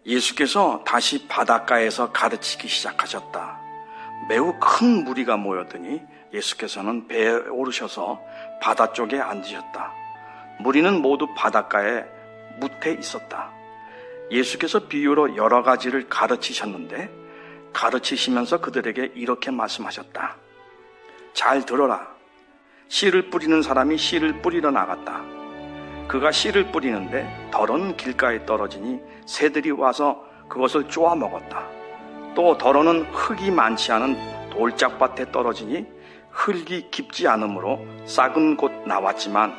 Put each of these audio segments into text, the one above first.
예수께서 다시 바닷가에서 가르치기 시작하셨다. 매우 큰 무리가 모였더니 예수께서는 배에 오르셔서 바다 쪽에 앉으셨다. 무리는 모두 바닷가에 무태 있었다. 예수께서 비유로 여러 가지를 가르치셨는데 가르치시면서 그들에게 이렇게 말씀하셨다. 잘 들어라. 씨를 뿌리는 사람이 씨를 뿌리러 나갔다. 그가 씨를 뿌리는데 덜은 길가에 떨어지니 새들이 와서 그것을 쪼아 먹었다. 또 덜어는 흙이 많지 않은 돌짝밭에 떨어지니 흙이 깊지 않으므로 싹은 곧 나왔지만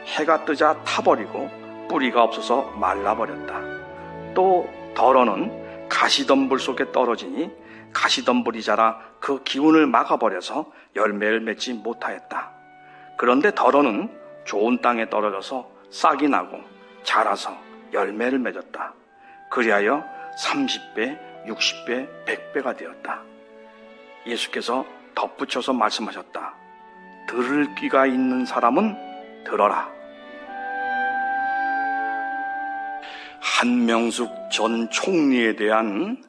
해가 뜨자 타버리고 뿌리가 없어서 말라버렸다. 또 덜어는 가시덤불 속에 떨어지니 가시덤불이 자라 그 기운을 막아버려서 열매를 맺지 못하였다. 그런데 덜어는 좋은 땅에 떨어져서 싹이 나고 자라서 열매를 맺었다. 그리하여 30배, 60배, 100배가 되었다. 예수께서 덧붙여서 말씀하셨다. 들을 귀가 있는 사람은 들어라. 한명숙 전 총리에 대한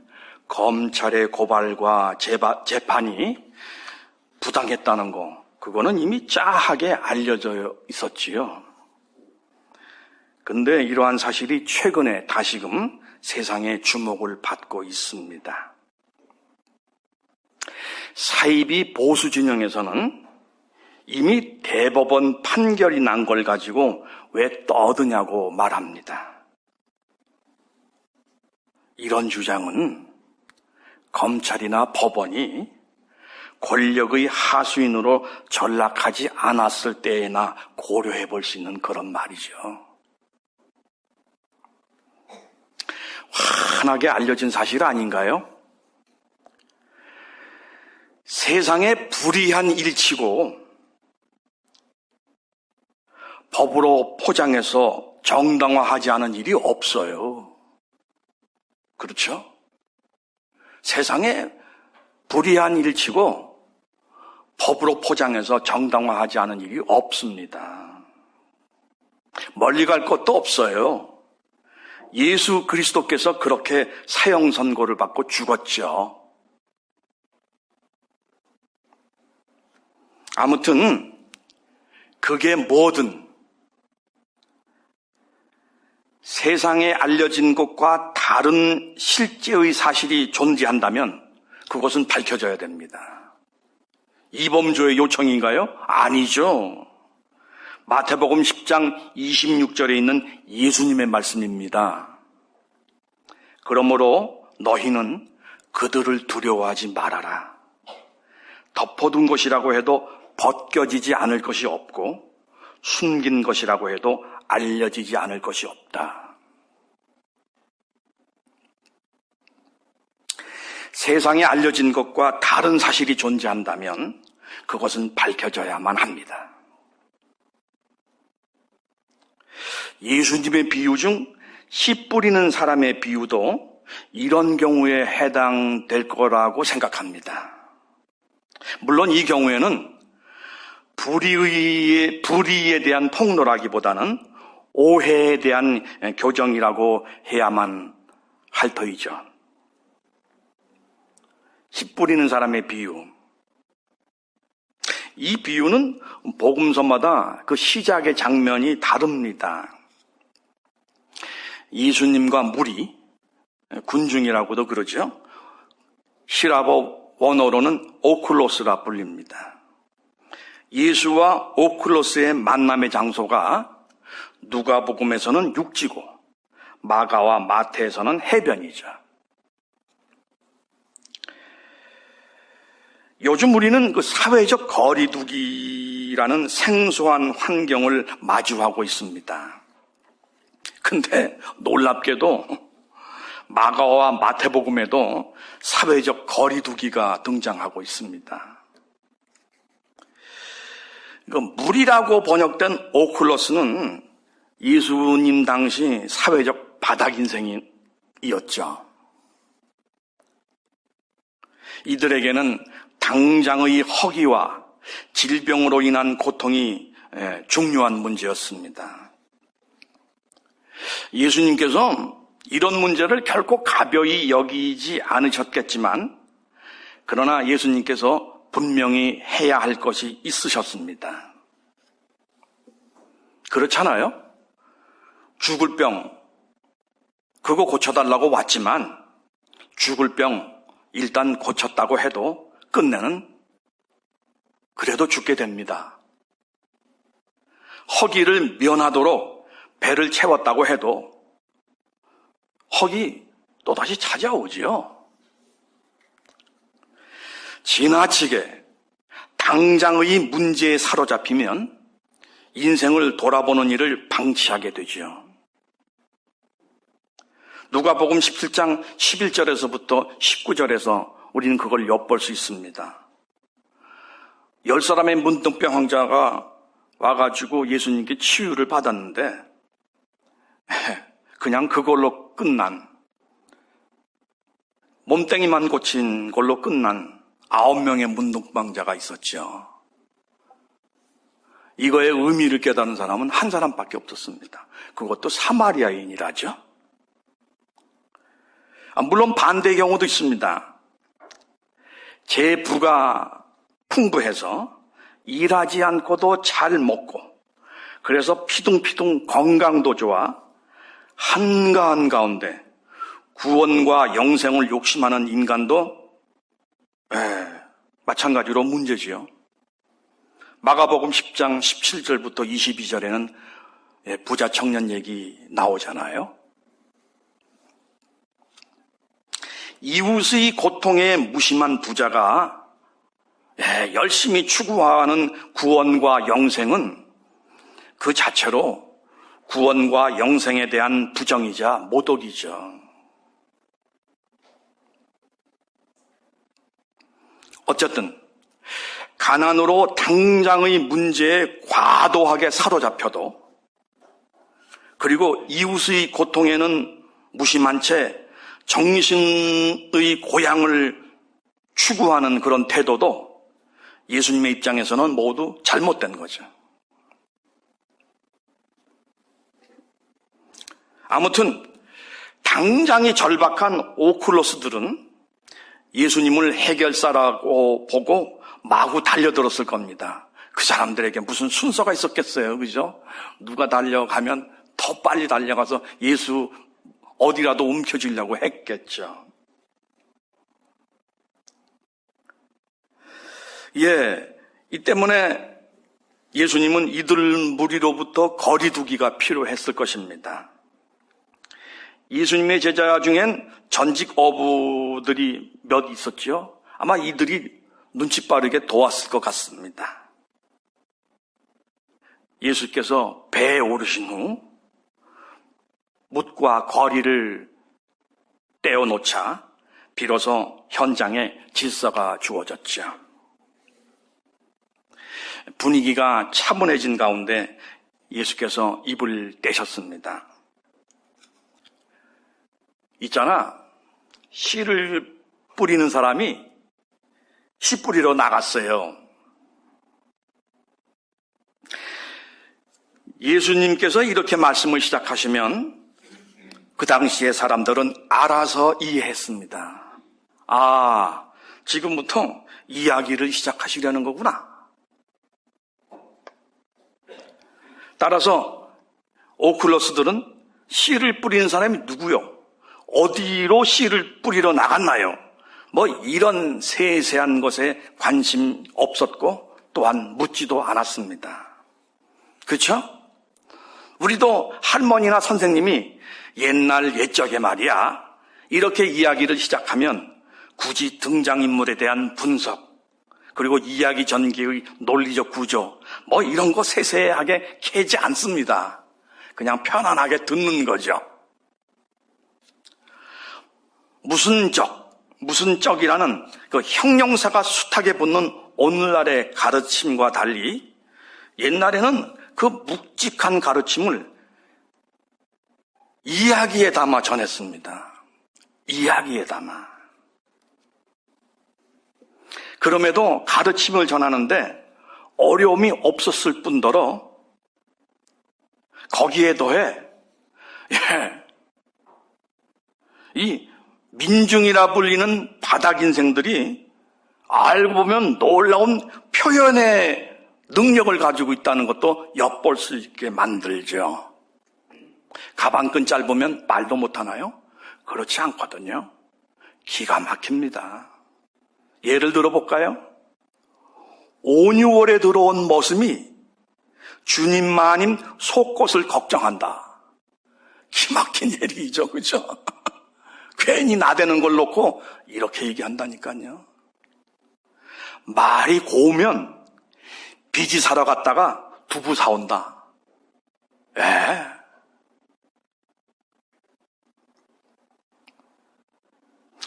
검찰의 고발과 재판이 부당했다는 거, 그거는 이미 짜하게 알려져 있었지요. 근데 이러한 사실이 최근에 다시금 세상의 주목을 받고 있습니다. 사이비 보수 진영에서는 이미 대법원 판결이 난 걸 가지고 왜 떠드냐고 말합니다. 이런 주장은 검찰이나 법원이 권력의 하수인으로 전락하지 않았을 때에나 고려해 볼 수 있는 그런 말이죠. 환하게 알려진 사실 아닌가요? 세상에 불의한 일치고 법으로 포장해서 정당화하지 않은 일이 없어요. 그렇죠? 세상에 불의한 일치고 법으로 포장해서 정당화하지 않은 일이 없습니다. 멀리 갈 것도 없어요. 예수 그리스도께서 그렇게 사형 선고를 받고 죽었죠. 아무튼 그게 뭐든 세상에 알려진 것과 다른 실제의 사실이 존재한다면 그것은 밝혀져야 됩니다. 이범조의 요청인가요? 아니죠. 마태복음 10장 26절에 있는 예수님의 말씀입니다. 그러므로 너희는 그들을 두려워하지 말아라. 덮어둔 것이라고 해도 벗겨지지 않을 것이 없고 숨긴 것이라고 해도 알려지지 않을 것이 없다. 세상에 알려진 것과 다른 사실이 존재한다면 그것은 밝혀져야만 합니다. 예수님의 비유 중 씨 뿌리는 사람의 비유도 이런 경우에 해당될 거라고 생각합니다. 물론 이 경우에는 불의에 대한 폭로라기보다는 오해에 대한 교정이라고 해야만 할 터이죠. 씨 뿌리는 사람의 비유. 이 비유는 복음서마다 그 시작의 장면이 다릅니다. 예수님과 무리, 군중이라고도 그러죠. 히라보 원어로는 오클로스라 불립니다. 예수와 오클로스의 만남의 장소가 누가복음에서는 육지고 마가와 마태에서는 해변이죠. 요즘 우리는 그 사회적 거리두기라는 생소한 환경을 마주하고 있습니다. 근데 놀랍게도 마가와 마태복음에도 사회적 거리두기가 등장하고 있습니다. 물이라고 번역된 오클로스는 예수님 당시 사회적 바닥 인생이었죠. 이들에게는 당장의 허기와 질병으로 인한 고통이 중요한 문제였습니다. 예수님께서 이런 문제를 결코 가벼이 여기지 않으셨겠지만 그러나 예수님께서 분명히 해야 할 것이 있으셨습니다. 그렇잖아요? 죽을 병 그거 고쳐달라고 왔지만 죽을 병 일단 고쳤다고 해도 끝내는 그래도 죽게 됩니다. 허기를 면하도록 배를 채웠다고 해도 허기 또다시 찾아오지요. 지나치게 당장의 문제에 사로잡히면 인생을 돌아보는 일을 방치하게 되지요. 누가복음 17장 11절에서부터 19절에서 우리는 그걸 엿볼 수 있습니다. 10사람의 문둥병 환자가 와가지고 예수님께 치유를 받았는데 그냥 그걸로 끝난, 몸뚱이만 고친 걸로 끝난 9명의 문둥병자가 있었죠. 이거의 의미를 깨닫는 사람은 한 사람밖에 없었습니다. 그것도 사마리아인이라죠. 물론 반대의 경우도 있습니다. 제 부가 풍부해서 일하지 않고도 잘 먹고 그래서 피둥피둥 건강도 좋아 한가한 가운데 구원과 영생을 욕심하는 인간도 마찬가지로 문제지요. 마가복음 10장 17절부터 22절에는 부자 청년 얘기 나오잖아요. 이웃의 고통에 무심한 부자가 열심히 추구하는 구원과 영생은 그 자체로 구원과 영생에 대한 부정이자 모독이죠. 어쨌든 가난으로 당장의 문제에 과도하게 사로잡혀도 그리고 이웃의 고통에는 무심한 채 정신의 고향을 추구하는 그런 태도도 예수님의 입장에서는 모두 잘못된 거죠. 아무튼 당장이 절박한 오클로스들은 예수님을 해결사라고 보고 마구 달려들었을 겁니다. 그 사람들에게 무슨 순서가 있었겠어요, 그죠? 누가 달려가면 더 빨리 달려가서 예수 어디라도 움켜쥐려고 했겠죠. 이 때문에 예수님은 이들 무리로부터 거리두기가 필요했을 것입니다. 예수님의 제자 중엔 전직 어부들이 몇 있었죠. 아마 이들이 눈치 빠르게 도왔을 것 같습니다. 예수께서 배에 오르신 후 뭇과 거리를 떼어놓자 비로소 현장에 질서가 주어졌죠. 분위기가 차분해진 가운데 예수께서 입을 떼셨습니다. 있잖아, 씨를 뿌리는 사람이 씨 뿌리러 나갔어요. 예수님께서 이렇게 말씀을 시작하시면 그 당시의 사람들은 알아서 이해했습니다. 아, 지금부터 이야기를 시작하시려는 거구나. 따라서 오클로스들은 씨를 뿌리는 사람이 누구요? 어디로 씨를 뿌리러 나갔나요? 이런 세세한 것에 관심 없었고 또한 묻지도 않았습니다. 그렇죠? 우리도 할머니나 선생님이 옛날 옛적에 말이야 이렇게 이야기를 시작하면 굳이 등장인물에 대한 분석 그리고 이야기 전개의 논리적 구조 이런 거 세세하게 캐지 않습니다. 그냥 편안하게 듣는 거죠. 무슨 적이라는 그 형용사가 숱하게 붙는 오늘날의 가르침과 달리 옛날에는 그 묵직한 가르침을 이야기에 담아 전했습니다. 이야기에 담아. 그럼에도 가르침을 전하는데 어려움이 없었을 뿐더러 거기에 더해 이 민중이라 불리는 바닥 인생들이 알고 보면 놀라운 표현의 능력을 가지고 있다는 것도 엿볼 수 있게 만들죠. 가방끈 짧으면 말도 못하나요? 그렇지 않거든요. 기가 막힙니다. 예를 들어볼까요? 5, 6월에 들어온 머슴이 주님 마님 속것을 걱정한다. 기막힌 얘기죠, 그죠? 괜히 나대는 걸 놓고 이렇게 얘기한다니까요. 말이 고우면 비지 사러 갔다가 두부 사온다. 예.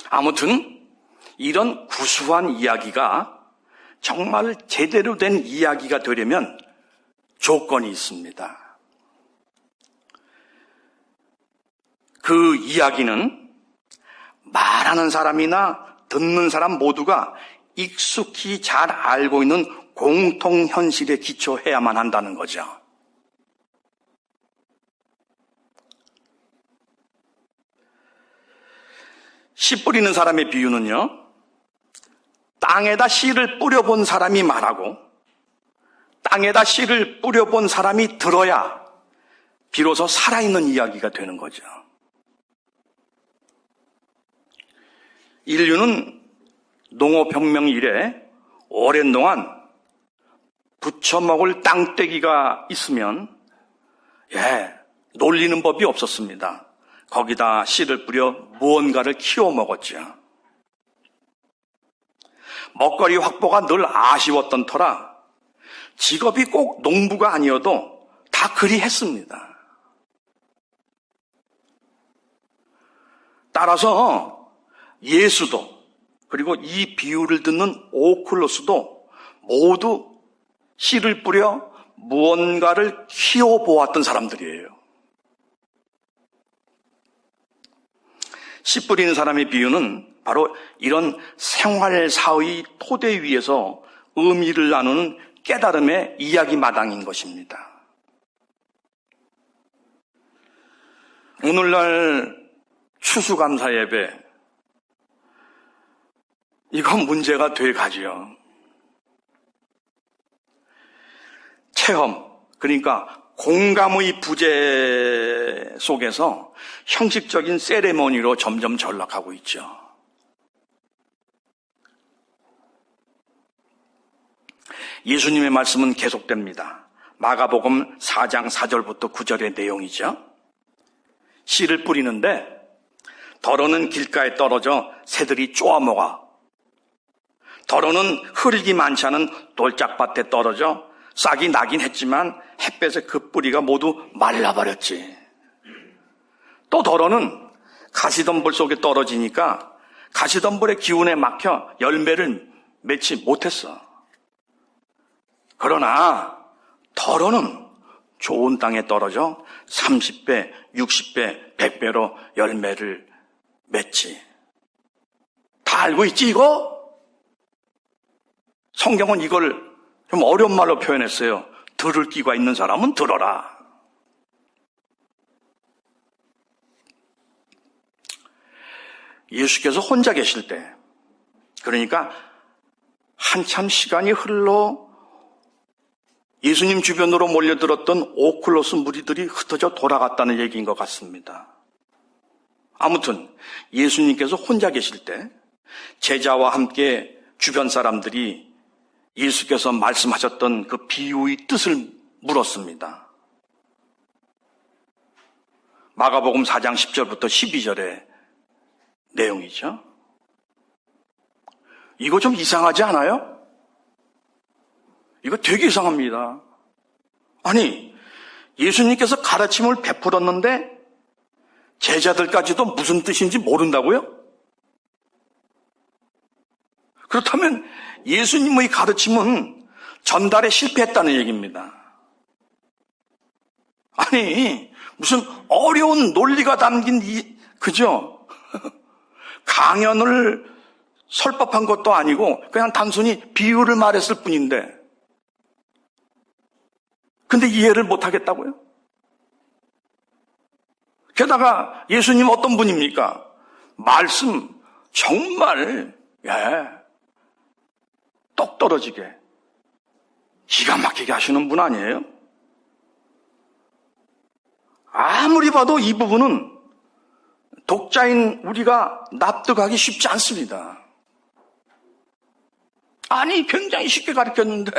아무튼 이런 구수한 이야기가 정말 제대로 된 이야기가 되려면 조건이 있습니다. 그 이야기는 말하는 사람이나 듣는 사람 모두가 익숙히 잘 알고 있는 공통 현실에 기초해야만 한다는 거죠. 씨 뿌리는 사람의 비유는요, 땅에다 씨를 뿌려본 사람이 말하고 땅에다 씨를 뿌려본 사람이 들어야 비로소 살아있는 이야기가 되는 거죠. 인류는 농업혁명 이래 오랜 동안 부쳐먹을 땅떼기가 있으면 놀리는 법이 없었습니다. 거기다 씨를 뿌려 무언가를 키워 먹었죠. 먹거리 확보가 늘 아쉬웠던 터라 직업이 꼭 농부가 아니어도 다 그리 했습니다. 따라서 예수도 그리고 이 비유를 듣는 오클로스도 모두 씨를 뿌려 무언가를 키워보았던 사람들이에요. 씨 뿌리는 사람의 비유는 바로 이런 생활사의 토대 위에서 의미를 나누는 깨달음의 이야기 마당인 것입니다. 오늘날 추수감사 예배, 이건 문제가 돼 가지요. 체험, 그러니까 공감의 부재 속에서 형식적인 세레모니로 점점 전락하고 있죠. 예수님의 말씀은 계속됩니다. 마가복음 4장 4절부터 9절의 내용이죠. 씨를 뿌리는데 덜어는 길가에 떨어져 새들이 쪼아먹어, 덜어는 흐르기 많지 않은 돌짝밭에 떨어져 싹이 나긴 했지만 햇볕에 그 뿌리가 모두 말라버렸지. 또 덜어는 가시덤불 속에 떨어지니까 가시덤불의 기운에 막혀 열매를 맺지 못했어. 그러나 덜어는 좋은 땅에 떨어져 30배, 60배, 100배로 열매를 맺지. 다 알고 있지 이거? 성경은 이걸 좀 어려운 말로 표현했어요. 들을 끼가 있는 사람은 들어라. 예수께서 혼자 계실 때, 그러니까 한참 시간이 흘러 예수님 주변으로 몰려들었던 오클로스 무리들이 흩어져 돌아갔다는 얘기인 것 같습니다. 아무튼 예수님께서 혼자 계실 때 제자와 함께 주변 사람들이 예수께서 말씀하셨던 그 비유의 뜻을 물었습니다. 마가복음 4장 10절부터 12절의 내용이죠. 이거 좀 이상하지 않아요? 이거 되게 이상합니다. 아니, 예수님께서 가르침을 베풀었는데 제자들까지도 무슨 뜻인지 모른다고요? 그렇다면 예수님의 가르침은 전달에 실패했다는 얘기입니다. 아니, 무슨 어려운 논리가 담긴 그죠? 강연을 설법한 것도 아니고 그냥 단순히 비유를 말했을 뿐인데, 근데 이해를 못하겠다고요? 게다가 예수님 어떤 분입니까? 말씀 정말 똑 떨어지게 기가 막히게 하시는 분 아니에요? 아무리 봐도 이 부분은 독자인 우리가 납득하기 쉽지 않습니다. 아니, 굉장히 쉽게 가르쳤는데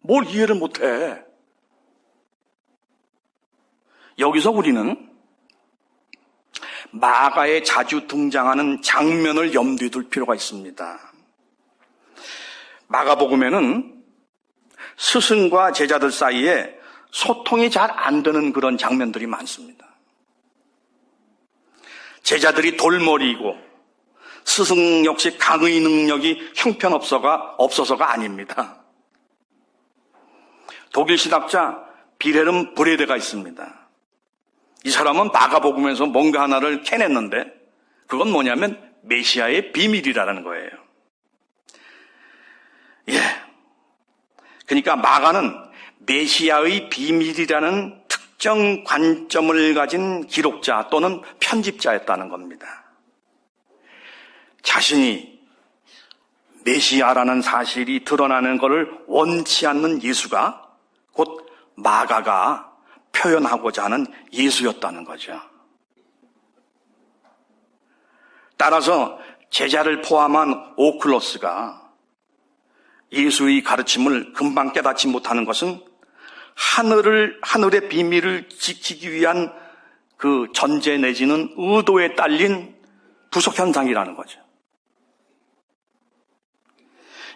뭘 이해를 못해. 여기서 우리는 마가에 자주 등장하는 장면을 염두에 둘 필요가 있습니다. 마가복음에는 스승과 제자들 사이에 소통이 잘 안 되는 그런 장면들이 많습니다. 제자들이 돌머리이고 스승 역시 강의 능력이 형편없어서가 아닙니다. 독일 신학자 빌헬름 브레데가 있습니다. 이 사람은 마가복음에서 뭔가 하나를 캐냈는데 그건 뭐냐면 메시아의 비밀이라는 거예요. 그러니까 마가는 메시아의 비밀이라는 특정 관점을 가진 기록자 또는 편집자였다는 겁니다. 자신이 메시아라는 사실이 드러나는 것을 원치 않는 예수가 곧 마가가 표현하고자 하는 예수였다는 거죠. 따라서 제자를 포함한 오클로스가 예수의 가르침을 금방 깨닫지 못하는 것은 하늘의 비밀을 지키기 위한 그 전제 내지는 의도에 딸린 부속 현상이라는 거죠.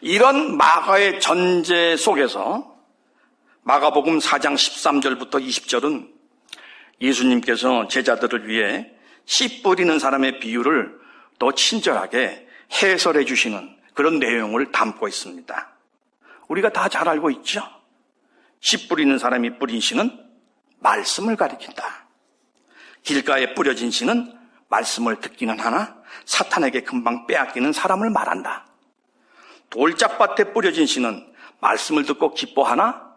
이런 마가의 전제 속에서 마가복음 4장 13절부터 20절은 예수님께서 제자들을 위해 씨 뿌리는 사람의 비유를 더 친절하게 해설해 주시는 그런 내용을 담고 있습니다. 우리가 다 잘 알고 있죠? 씨 뿌리는 사람이 뿌린 씨는 말씀을 가리킨다. 길가에 뿌려진 씨는 말씀을 듣기는 하나 사탄에게 금방 빼앗기는 사람을 말한다. 돌짝밭에 뿌려진 씨는 말씀을 듣고 기뻐하나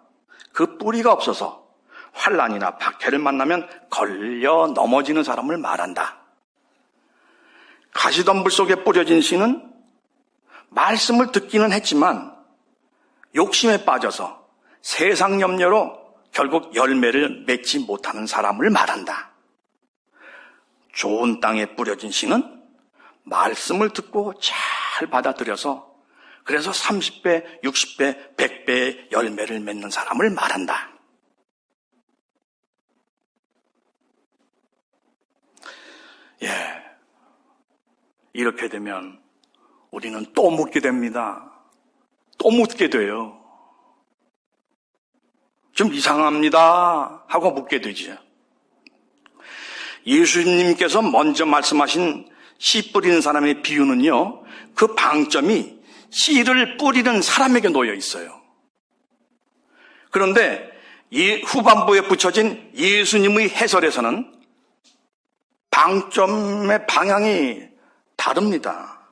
그 뿌리가 없어서 환난이나 박해를 만나면 걸려 넘어지는 사람을 말한다. 가시덤불 속에 뿌려진 씨는 말씀을 듣기는 했지만 욕심에 빠져서 세상 염려로 결국 열매를 맺지 못하는 사람을 말한다. 좋은 땅에 뿌려진 씨는 말씀을 듣고 잘 받아들여서 그래서 30배, 60배, 100배의 열매를 맺는 사람을 말한다. 이렇게 되면 우리는 또 묻게 됩니다. 또 묻게 돼요. 좀 이상합니다 하고 묻게 되죠. 예수님께서 먼저 말씀하신 씨 뿌리는 사람의 비유는요, 그 방점이 씨를 뿌리는 사람에게 놓여 있어요. 그런데 이 후반부에 붙여진 예수님의 해설에서는 방점의 방향이 다릅니다.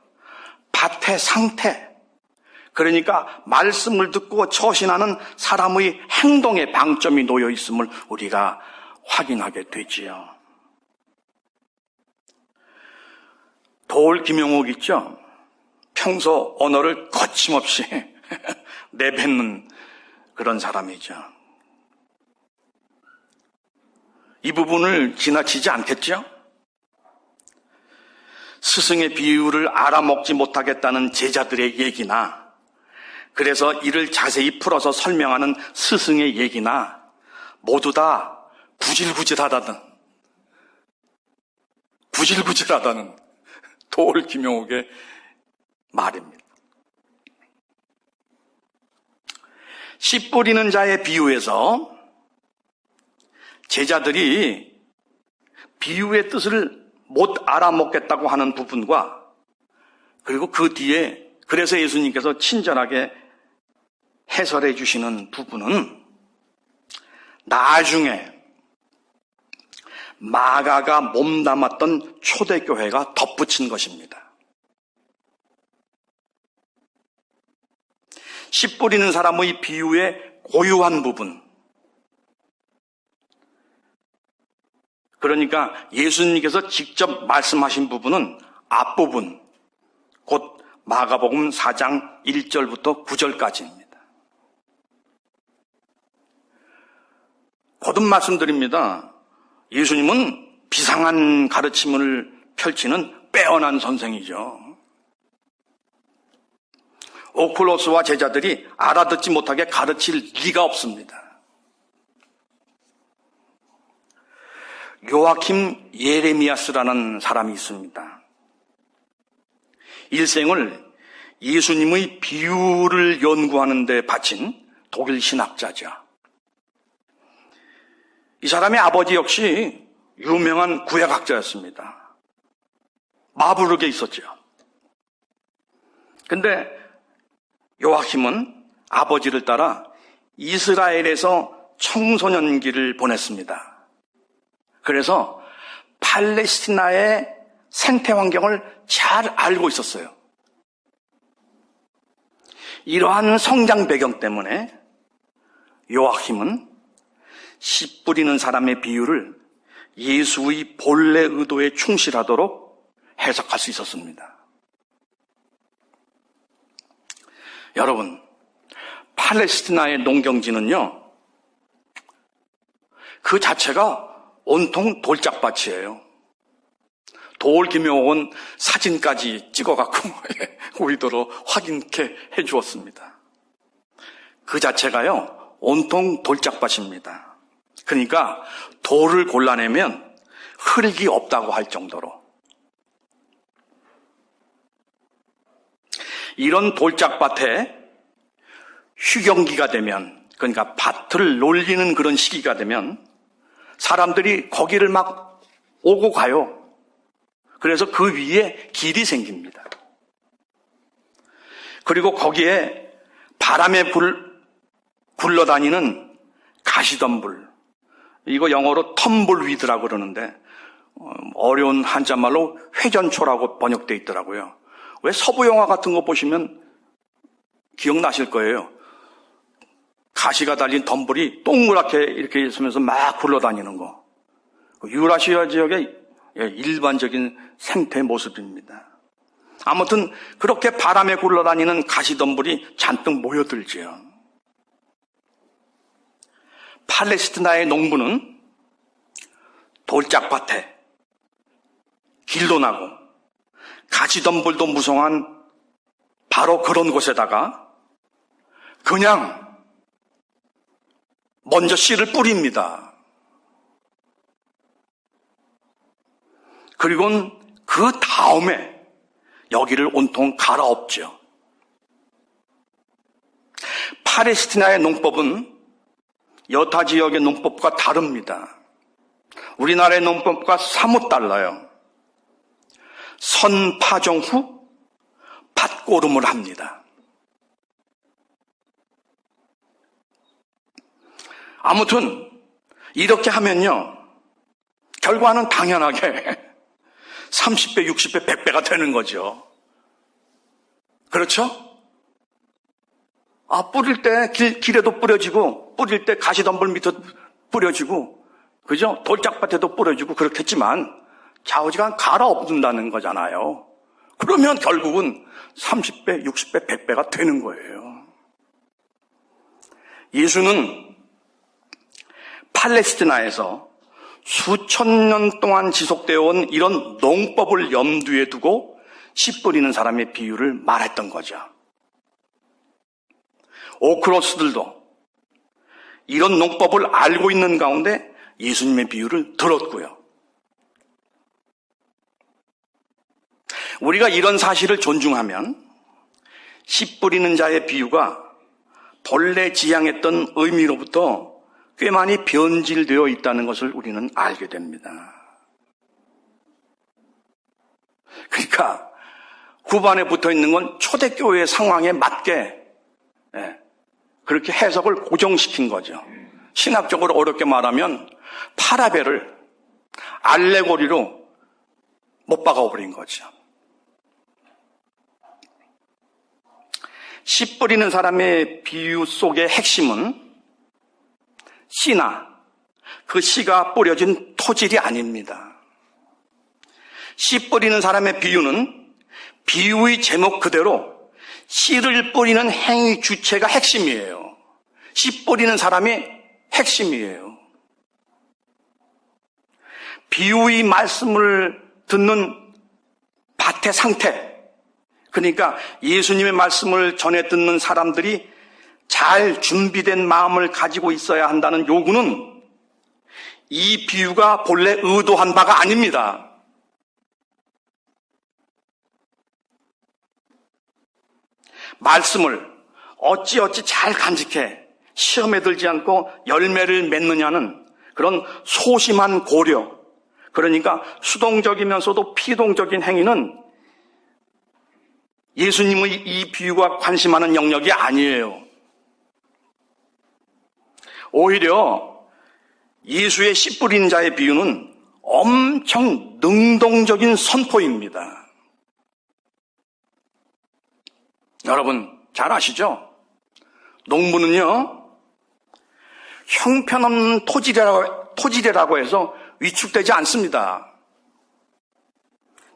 밭의 상태, 그러니까 말씀을 듣고 처신하는 사람의 행동에 방점이 놓여 있음을 우리가 확인하게 되지요. 도올 김용옥 있죠? 평소 언어를 거침없이 내뱉는 그런 사람이죠. 이 부분을 지나치지 않겠죠? 스승의 비유를 알아먹지 못하겠다는 제자들의 얘기나, 그래서 이를 자세히 풀어서 설명하는 스승의 얘기나 모두 다 구질구질하다는 도올 김용옥의 말입니다. 씨 뿌리는 자의 비유에서 제자들이 비유의 뜻을 못 알아먹겠다고 하는 부분과, 그리고 그 뒤에 그래서 예수님께서 친절하게 해설해 주시는 부분은 나중에 마가가 몸담았던 초대교회가 덧붙인 것입니다. 씨 뿌리는 사람의 비유의 고유한 부분, 그러니까 예수님께서 직접 말씀하신 부분은 앞부분, 곧 마가복음 4장 1절부터 9절까지입니다. 거듭 말씀드립니다. 예수님은 비상한 가르침을 펼치는 빼어난 선생이죠. 오클로스와 제자들이 알아듣지 못하게 가르칠 리가 없습니다. 요아킴 예레미야스라는 사람이 있습니다. 일생을 예수님의 비유를 연구하는 데 바친 독일 신학자죠. 이 사람의 아버지 역시 유명한 구약학자였습니다. 마부르게 있었죠. 근데 요아킴은 아버지를 따라 이스라엘에서 청소년기를 보냈습니다. 그래서 팔레스티나의 생태 환경을 잘 알고 있었어요. 이러한 성장 배경 때문에 요아킴은 씨 뿌리는 사람의 비유를 예수의 본래 의도에 충실하도록 해석할 수 있었습니다. 여러분, 팔레스티나의 농경지는요, 그 자체가 온통 돌짝밭이에요. 도올 김용옥은 사진까지 찍어갖고 우리더러 확인케 해주었습니다. 그 자체가요, 온통 돌짝밭입니다. 그러니까 돌을 골라내면 흙이 없다고 할 정도로. 이런 돌짝밭에 휴경기가 되면, 그러니까 밭을 놀리는 그런 시기가 되면 사람들이 거기를 막 오고 가요. 그래서 그 위에 길이 생깁니다. 그리고 거기에 바람에 굴러다니는 가시덤불, 이거 영어로 텀블위드라고 그러는데 어려운 한자말로 회전초라고 번역되어 있더라고요. 왜 서부 영화 같은 거 보시면 기억나실 거예요. 가시가 달린 덤불이 동그랗게 이렇게 있으면서 막 굴러다니는 거. 유라시아 지역의 일반적인 생태 모습입니다. 아무튼 그렇게 바람에 굴러다니는 가시덤불이 잔뜩 모여들지요. 팔레스티나의 농부는 돌짝밭에 길도 나고 가시덤불도 무성한 바로 그런 곳에다가 그냥 먼저 씨를 뿌립니다. 그리고는 그 다음에 여기를 온통 갈아엎죠. 팔레스티나의 농법은 여타 지역의 농법과 다릅니다. 우리나라의 농법과 사뭇 달라요. 선파종 후 밭고름을 합니다. 아무튼 이렇게 하면요, 결과는 당연하게 30배, 60배, 100배가 되는 거죠. 그렇죠? 뿌릴 때 길에도 뿌려지고, 뿌릴 때 가시덤불 밑에 뿌려지고, 그죠? 돌짝밭에도 뿌려지고 그렇겠지만 좌우지간 갈아엎는다는 거잖아요. 그러면 결국은 30배, 60배, 100배가 되는 거예요. 예수는 팔레스티나에서 수천 년 동안 지속되어 온 이런 농법을 염두에 두고 씨 뿌리는 사람의 비유를 말했던 거죠. 오클로스들도 이런 농법을 알고 있는 가운데 예수님의 비유를 들었고요. 우리가 이런 사실을 존중하면 씨 뿌리는 자의 비유가 본래 지향했던 의미로부터 꽤 많이 변질되어 있다는 것을 우리는 알게 됩니다. 그러니까 후반에 붙어 있는 건 초대교회의 상황에 맞게 그렇게 해석을 고정시킨 거죠. 신학적으로 어렵게 말하면 파라벨을 알레고리로 못 박아버린 거죠. 씨 뿌리는 사람의 비유 속의 핵심은 씨나 그 씨가 뿌려진 토질이 아닙니다. 씨 뿌리는 사람의 비유는 비유의 제목 그대로 씨를 뿌리는 행위 주체가 핵심이에요. 씨 뿌리는 사람이 핵심이에요. 비유의 말씀을 듣는 밭의 상태, 그러니까 예수님의 말씀을 전해 듣는 사람들이 잘 준비된 마음을 가지고 있어야 한다는 요구는 이 비유가 본래 의도한 바가 아닙니다. 말씀을 어찌어찌 잘 간직해 시험에 들지 않고 열매를 맺느냐는 그런 소심한 고려, 그러니까 수동적이면서도 피동적인 행위는 예수님의 이 비유가 관심하는 영역이 아니에요. 오히려 예수의 씨 뿌리는 자의 비유는 엄청 능동적인 선포입니다. 여러분 잘 아시죠? 농부는요, 형편없는 토질이라고 해서 위축되지 않습니다.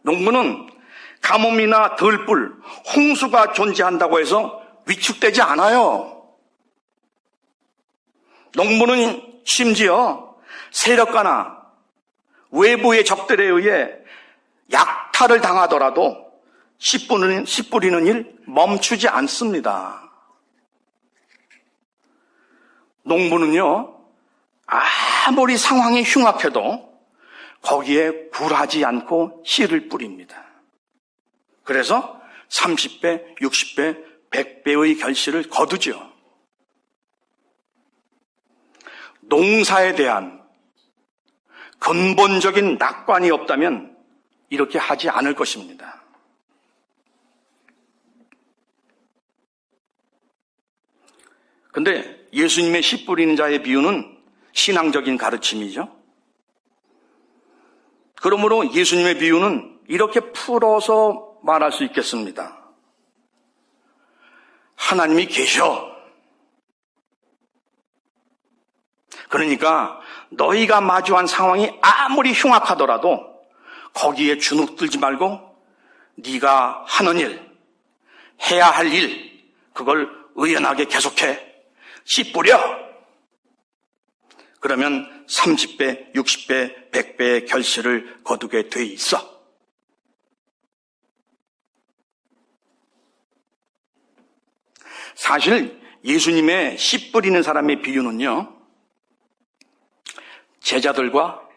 농부는 가뭄이나 들불, 홍수가 존재한다고 해서 위축되지 않아요. 농부는 심지어 세력가나 외부의 적들에 의해 약탈을 당하더라도 씨 뿌리는 일 멈추지 않습니다. 농부는요, 아무리 상황이 흉악해도 거기에 굴하지 않고 씨를 뿌립니다. 그래서 30배, 60배, 100배의 결실을 거두죠. 농사에 대한 근본적인 낙관이 없다면 이렇게 하지 않을 것입니다. 근데 예수님의 씨 뿌리는 자의 비유는 신앙적인 가르침이죠. 그러므로 예수님의 비유는 이렇게 풀어서 말할 수 있겠습니다. 하나님이 계셔. 그러니까 너희가 마주한 상황이 아무리 흉악하더라도 거기에 주눅들지 말고 네가 하는 일, 해야 할 일, 그걸 의연하게 계속해. 씨 뿌려. 그러면 30배, 60배, 100배의 결실을 거두게 돼 있어. 사실 예수님의 씨 뿌리는 사람의 비유는요, 제자들과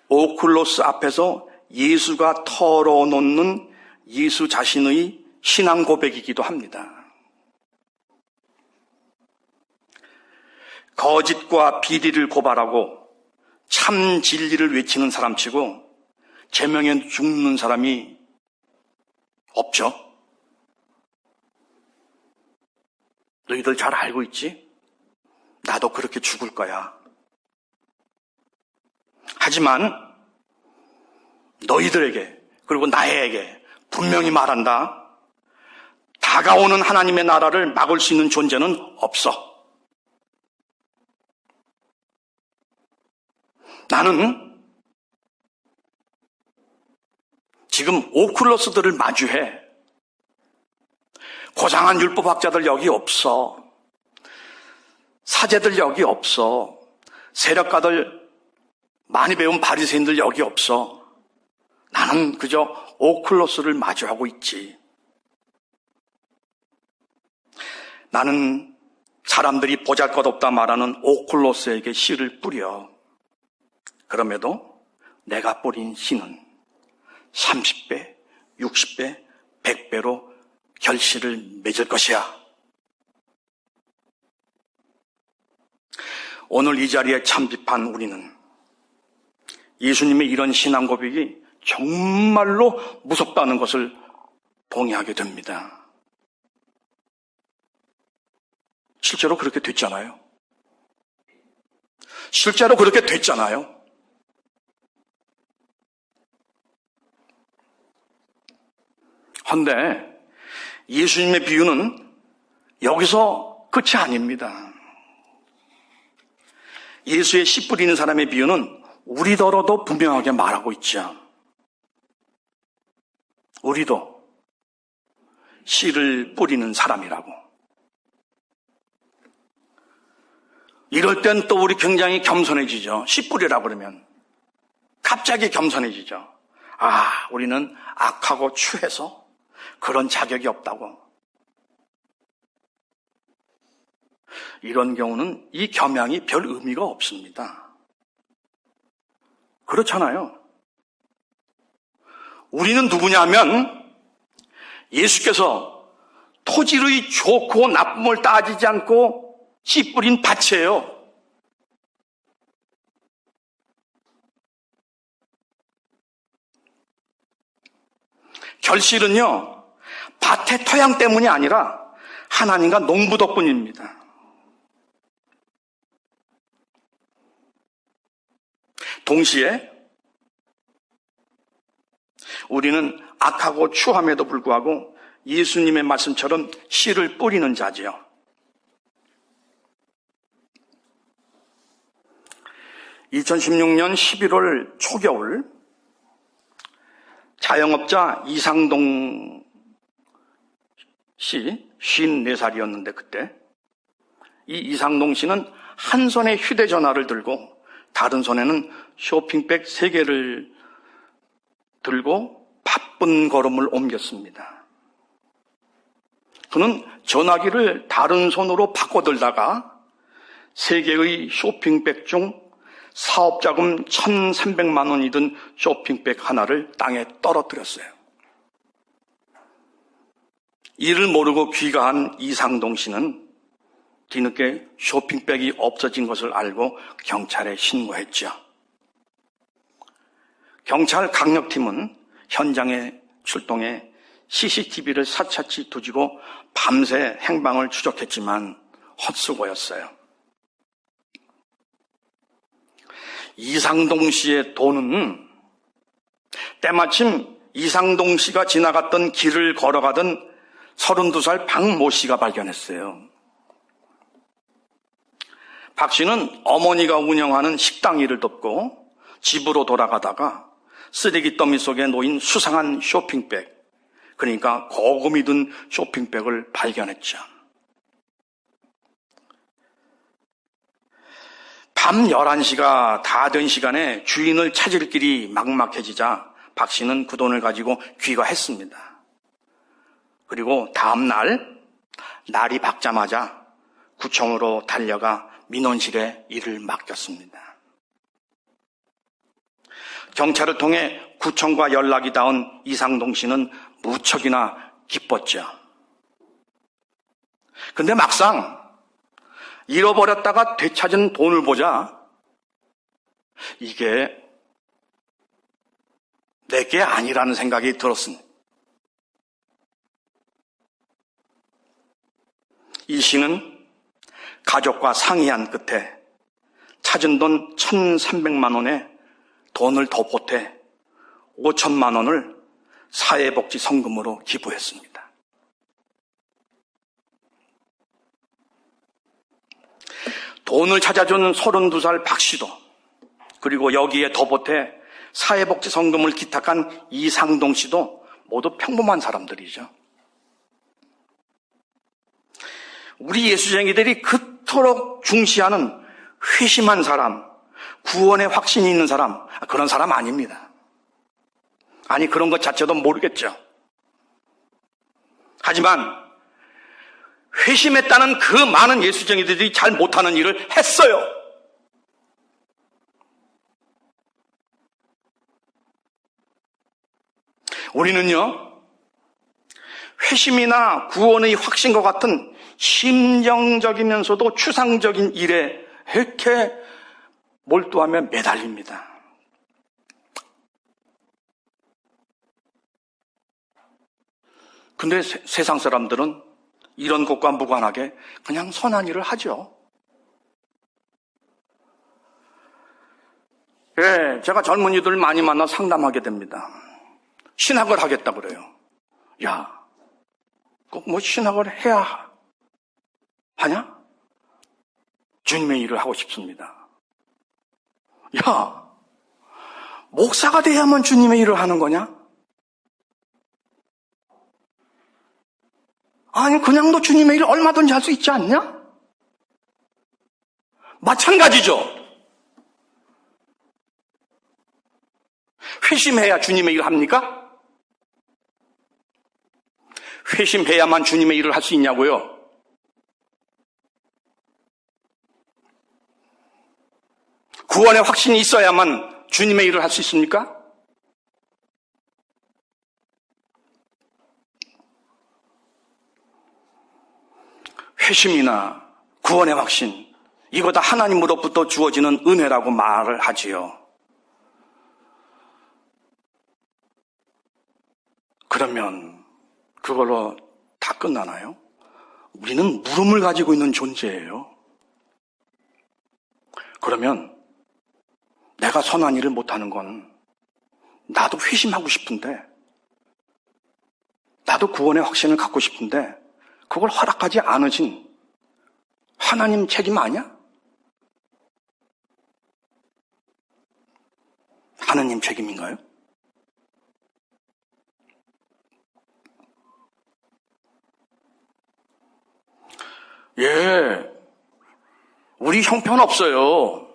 오클로스 앞에서 예수가 털어놓는 예수 자신의 신앙 고백이기도 합니다. 거짓과 비리를 고발하고 참 진리를 외치는 사람치고 제명에 죽는 사람이 없죠. 너희들 잘 알고 있지? 나도 그렇게 죽을 거야. 하지만 너희들에게 그리고 나에게 분명히 말한다. 다가오는 하나님의 나라를 막을 수 있는 존재는 없어. 나는 지금 오클로스들을 마주해. 고상한 율법학자들 여기 없어. 사제들 여기 없어. 세력가들 많이 배운 바리새인들 여기 없어. 나는 그저 오클로스를 마주하고 있지. 나는 사람들이 보잘것없다 말하는 오클로스에게 씨를 뿌려. 그럼에도 내가 뿌린 씨는 30배, 60배, 100배로 결실을 맺을 것이야. 오늘 이 자리에 참집한 우리는 예수님의 이런 신앙 고백이 정말로 무섭다는 것을 동의하게 됩니다. 실제로 그렇게 됐잖아요. 실제로 그렇게 됐잖아요. 그런데 예수님의 비유는 여기서 끝이 아닙니다. 예수의 씨 뿌리는 사람의 비유는 우리더러도 분명하게 말하고 있죠. 우리도 씨를 뿌리는 사람이라고. 이럴 땐 또 우리 굉장히 겸손해지죠. 씨 뿌리라 그러면 갑자기 겸손해지죠. 아, 우리는 악하고 추해서 그런 자격이 없다고. 이런 경우는 이 겸양이 별 의미가 없습니다. 그렇잖아요. 우리는 누구냐면 예수께서 토질의 좋고 나쁨을 따지지 않고 씨 뿌린 밭이에요. 결실은요, 밭의 토양 때문이 아니라 하나님과 농부 덕분입니다. 동시에 우리는 악하고 추함에도 불구하고 예수님의 말씀처럼 씨를 뿌리는 자지요. (2016년 11월) 초겨울 자영업자 이상동 씨 54살이었는데 그때 이 이상동 씨는 한 손에 휴대전화를 들고 다른 손에는 쇼핑백 3개를 들고 바쁜 걸음을 옮겼습니다. 그는 전화기를 다른 손으로 바꿔 들다가 3개의 쇼핑백 중 사업자금 1,300만 원이 든 쇼핑백 하나를 땅에 떨어뜨렸어요. 이를 모르고 귀가한 이상동 씨는 뒤늦게 쇼핑백이 없어진 것을 알고 경찰에 신고했죠. 경찰 강력팀은 현장에 출동해 CCTV를 샅샅이 뒤지고 밤새 행방을 추적했지만 헛수고였어요. 이상동 씨의 돈은 때마침 이상동 씨가 지나갔던 길을 걸어가던 32살 박모 씨가 발견했어요. 박 씨는 어머니가 운영하는 식당 일을 돕고 집으로 돌아가다가 쓰레기 더미 속에 놓인 수상한 쇼핑백, 그러니까 거금이 든 쇼핑백을 발견했죠. 밤 11시가 다 된 시간에 주인을 찾을 길이 막막해지자 박 씨는 그 돈을 가지고 귀가했습니다. 그리고 다음 날이 밝자마자 구청으로 달려가 민원실에 일을 맡겼습니다. 경찰을 통해 구청과 연락이 닿은 이상동 씨는 무척이나 기뻤죠. 근데 막상 잃어버렸다가 되찾은 돈을 보자 이게 내게 아니라는 생각이 들었습니다. 이 씨는 가족과 상의한 끝에 찾은 돈 1,300만 원에 돈을 더 보태 5천만 원을 사회복지 성금으로 기부했습니다. 돈을 찾아준 32살 박 씨도, 그리고 여기에 더 보태 사회복지 성금을 기탁한 이상동 씨도 모두 평범한 사람들이죠. 우리 예수쟁이들이 그토록 중시하는 회심한 사람, 구원의 확신이 있는 사람, 그런 사람 아닙니다. 아니, 그런 것 자체도 모르겠죠. 하지만 회심했다는 그 많은 예수쟁이들이 잘 못하는 일을 했어요. 우리는요, 회심이나 구원의 확신과 같은 심정적이면서도 추상적인 일에 이렇게 몰두하며 매달립니다. 근데 세상 사람들은 이런 것과 무관하게 그냥 선한 일을 하죠. 예, 제가 젊은이들 많이 만나 상담하게 됩니다. 신학을 하겠다 그래요. 야, 꼭 뭐 신학을 해야 하냐? 주님의 일을 하고 싶습니다. 야, 목사가 돼야만 주님의 일을 하는 거냐? 아니, 그냥 너 주님의 일 얼마든지 할 수 있지 않냐? 마찬가지죠. 회심해야 주님의 일을 합니까? 회심해야만 주님의 일을 할 수 있냐고요? 구원의 확신이 있어야만 주님의 일을 할 수 있습니까? 회심이나 구원의 확신, 이거 다 하나님으로부터 주어지는 은혜라고 말을 하지요. 그러면 그걸로 다 끝나나요? 우리는 물음을 가지고 있는 존재예요. 그러면 내가 선한 일을 못하는 건 나도 회심하고 싶은데, 나도 구원의 확신을 갖고 싶은데 그걸 허락하지 않으신 하나님 책임 아니야? 하나님 책임인가요? 예, 우리 형편없어요.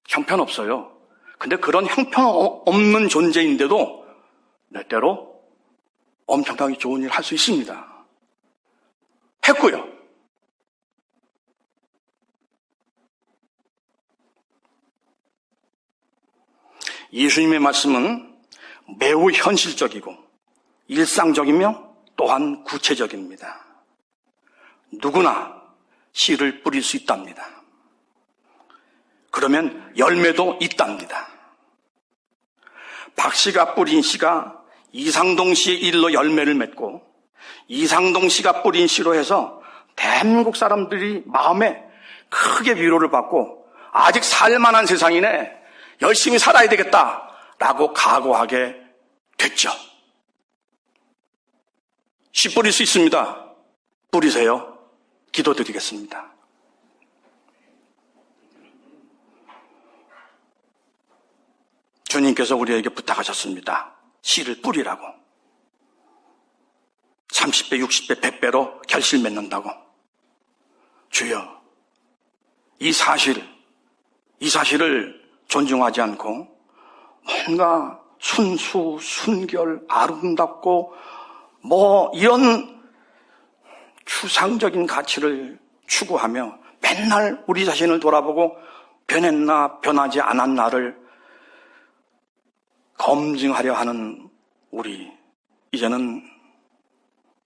형편없어요. 근데 그런 형편없는 존재인데도 때로 엄청나게 좋은 일 할 수 있습니다. 했고요. 예수님의 말씀은 매우 현실적이고 일상적이며 또한 구체적입니다. 누구나 씨를 뿌릴 수 있답니다. 그러면 열매도 있답니다. 박 씨가 뿌린 씨가 이상동 씨의 일로 열매를 맺고, 이상동 씨가 뿌린 씨로 해서 대한민국 사람들이 마음에 크게 위로를 받고, 아직 살만한 세상이네, 열심히 살아야 되겠다라고 각오하게 됐죠. 씨 뿌릴 수 있습니다. 뿌리세요. 기도드리겠습니다. 주님께서 우리에게 부탁하셨습니다. 씨를 뿌리라고. 30배, 60배, 100배로 결실 맺는다고. 주여, 이 사실을 존중하지 않고 뭔가 순수, 순결, 아름답고 이런 추상적인 가치를 추구하며 맨날 우리 자신을 돌아보고 변했나 변하지 않았나를 검증하려 하는 우리, 이제는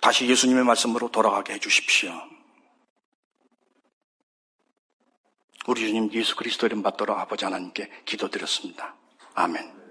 다시 예수님의 말씀으로 돌아가게 해주십시오. 우리 주님 예수 그리스도 이름 받들어 아버지 하나님께 기도드렸습니다. 아멘.